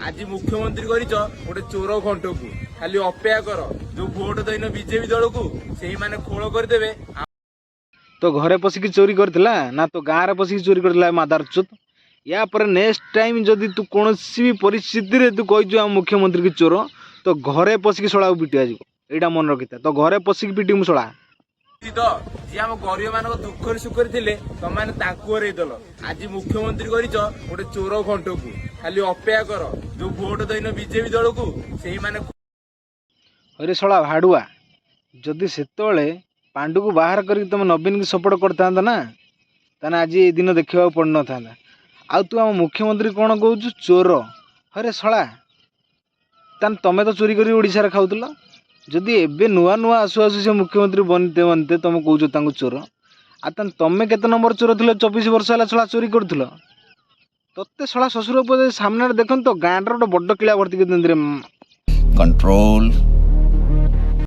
आज मुख्यमंत्री कर गोटे चोर घंट को खाली अपेक्षा कर जो भोट दिन बीजेपी दल को से मैंने खोल करदे। तो घरे पशिकी चोरी करथिला ना तो गाँव रे पशिकी चोरी करथिला मादारचोद। या पर नेक्स्ट टाइम जदि तू कौन भी परिस्थिति रे तू कही आम मुख्यमंत्री की चोर तो घरे पशिकी शोला पिटा जीव एटा मन रखिता। तो घरे पशिकी पिटी मु शोला तो जी आम गरीब मान दुख सुखर थे तुम हरईदेल। आज मुख्यमंत्री कर गोटे चोर घंट को खाली अपेक्षा कर जो भोट दिन बीजेपी दल को से मैंने। अरे शोला भाड़ुआ जदि सेतବେଳେ पांडु को बाहर करके तुम नवीन की सपोर्ट करता ना ताने आज ये दिन देखा पड़ न था। आ तू आम मुख्यमंत्री कौन कहू चोर। अरे शला तान तमें तो चोरी कर ओडिशा खाऊल जदि एबे नुआ नुआ आसु आसु से मुख्यमंत्री बनते बनते तुम कौच चोर आ तमें केते नंबर चोर थी 24 वर्ष है शला चोरी करुल तत्ते शला शशुर सामने देखो तो गाँव गोटे बड़ किला भर्ती कर कंट्रोल